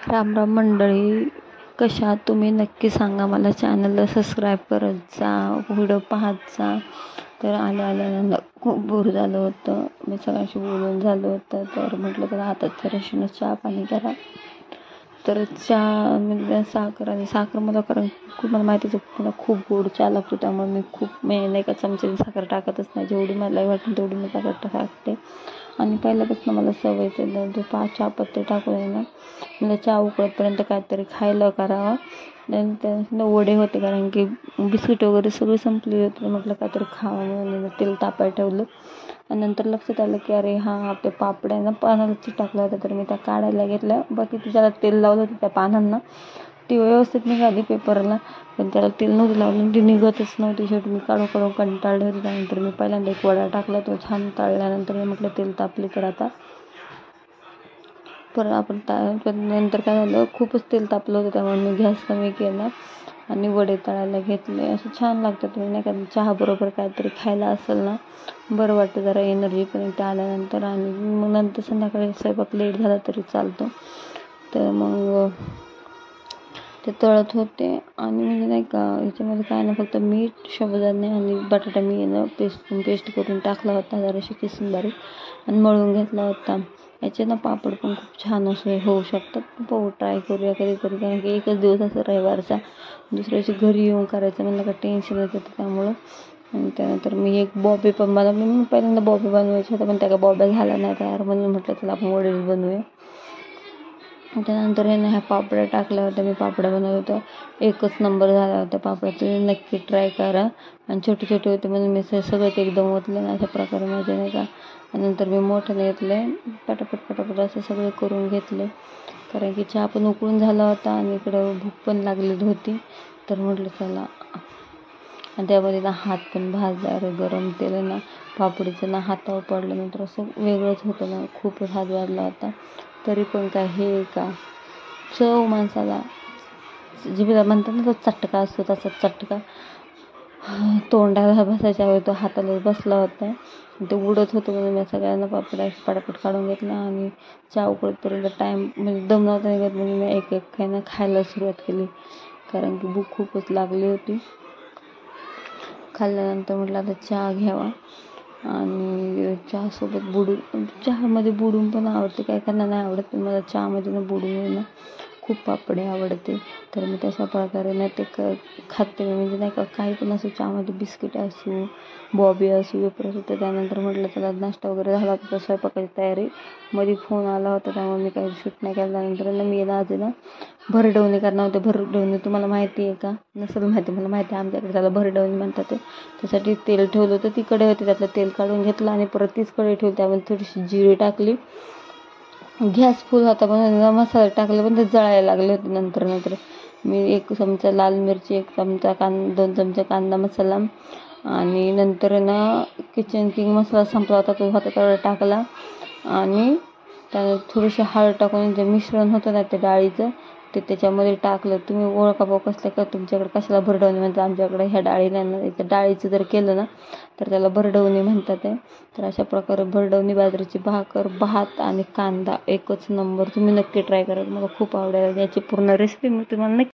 राम राम मंडळी, कशा आहात तुम्ही? नक्की सांगा मला. चॅनलला सबस्क्राईब करत जा, व्हिडिओ पाहत जा. तर आल्यानं खूप बोर झालं होतं, मी सगळ्यांशी बोलून झालं होतं, तर म्हटलं तर आता जराशीनं चहा पाणी करा. तर चहा म्हणजे साखर मला, कारण खूप मला माहितीच मला खूप गोड चहा लागतो, त्यामुळे मी नाही का चमच्याची साखर टाकतच नाही. जेवढी मला वाटेल तेवढी मी साखर टाकते. आणि पहिल्यापासून मला सवय जो चहापत्ती टाकून आहे ना, मला चहा उकळतपर्यंत काहीतरी खायला करावं. नंतर वडे होते, कारण की बिस्किट वगैरे सगळे संपले होते. म्हटलं काहीतरी खावं म्हणून तेल तापायला ठेवलं. आणि नंतर लक्षात आलं की अरे हां, ते पापड्या ना पानावरती टाकलं होतं, तर मी त्या काढायला घेतल्या. बाकी त्याला तेल लावलं होतं त्या पानांना, ती व्यवस्थित निघाली पेपरला, पण त्याला तेल नव्हतं लावलं, ती निघतच नव्हती. शेवटी मी काढून कंटाळले होते. त्यानंतर मी पहिल्यांदा एक वडा टाकला, तो छान तळल्यानंतर मी म्हटलं तेल तापले तर आता परत आपण नंतर काय झालं, खूपच तेल तापलं होतं, त्यामुळे मी गॅस कमी केला आणि वडे तळायला घेतले. असं छान लागतं. तुम्ही नाही का चहाबरोबर काहीतरी खायला असेल ना, बरं वाटतं, जरा एनर्जी पण येते आल्यानंतर. आणि मग नंतर संध्याकाळी स्वयंपाक लेट झाला तरी चालतो. तर मग ते तळत होते आणि म्हणजे नाही का याच्यामध्ये काय ना, फक्त मीठ, साबुदाणे आणि बटाटा मी पेस्ट करून टाकला होता, जराशी किसून बारीक, आणि मळून घेतला होता. याचे ना पापड पण खूप छान असे होऊ शकतात. पाहू, ट्राय करूया कधीतरी, कारण की एकच दिवस असं रविवारचा, दुसऱ्या दिवशी घरी येऊन करायचं म्हणलं का टेन्शन येतं त्यामुळं. आणि त्यानंतर मी एक बॉबी पण मी पहिल्यांदा बॉबी बनवायची होतं, पण त्या बॉब्या झाल्या नाही तयार, म्हणून म्हटलं चला आपण वडील बनवूया. त्यानंतर हे ना ह्या पापड्या टाकल्या होत्या, मी पापड्या बनवत होतं, एकच नंबर झाला होता पापड्या. तुम्ही नक्की ट्राय करा. आणि छोटे छोटे होते म्हणून मी सगळं एकदम ओतलं ना, अशा प्रकारे माझे नाही का. नंतर मी मोठं घेतले, पटापट असं सगळे करून घेतले, कारण की चहा पण उकळून झाला होता आणि इकडं भूक पण लागलेली होती. तर म्हटलं चला. आणि त्यामध्ये ना हात पण भाजला, गरम तेल ना पापडीचं ना हातावर पडल्यानंतर असं वेगळंच होतं ना, खूपच हात भाजला होता. तरी पण काय हे का चव माणसाला जिभेला म्हणतात ना, तो चटका असतो, तसा चटका तोंडाला बसायच्या वेळी तो हाताला बसला होता. ते उडत होतं म्हणून मी सगळ्यांना पापड्या पटापट काढून घेतला. आणि चहा उकळतपर्यंत टाईम म्हणजे दम नव्हता निघत, म्हणून मी एक खायला सुरुवात केली, कारण की भूक खूपच लागली होती. खाल्ल्यानंतर म्हटलं आता चहा घ्यावा. आणि चहासोबत चहामध्ये बुडून पण आवडते, काय त्यांना नाही आवडत, पण मला चहामध्ये ना बुडून ना खूप पापडे आवडते. तर मी तशा प्रकारे ना ते खाते. म्हणजे नाही का, काही पण असो, चहामध्ये बिस्किट असू, बॉबी असू, वेपर असू. तर त्यानंतर म्हटलं चला नाश्ता वगैरे झाला होता, स्वयंपाकाची तयारी मध्ये फोन आला होता, त्यामुळे मी काही शूट नाही केलं. त्यानंतर ना मी आज ना भरडवणे करणार होते. भरडवणे तुम्हाला माहिती आहे का? नसेल माहिती, मला माहिती आहे, आमच्याकडे त्याला भरडवणे म्हणतात. त्यासाठी तेल ठेवलं होतं, ती कढई होती, त्यातलं तेल काढून घेतलं आणि परत तीच कढई ठेवली, त्यामध्ये थोडीशी जिरे टाकली. गॅस फुल होता, पण मसाला टाकले पण ते जळायला लागले होते. नंतर मी 1 चमचा लाल मिरची, 1 चमचा 2 चमचे कांदा मसाला, आणि नंतर ना किचन किंग मसाला संपला होता, तो होता तेवढा टाकला. आणि त्यानंतर थोडीशी हळद टाकून जे मिश्रण होतं ना ते डाळीचं, ते त्याच्यामध्ये टाकलं. तुम्ही ओळखा कसलं का तुमच्याकडे कशाला भरडवणी म्हणतात, आमच्याकडे ह्या डाळीचं जर केलं ना तर त्याला भरडवणी म्हणतात आहे. तर अशा प्रकारे भरडवणी, बाजरीची भाकर, भात आणि कांदा, एकच नंबर. तुम्ही नक्की ट्राय करा, मला खूप आवडेल. याची पूर्ण रेसिपी मी तुम्हाला नक्की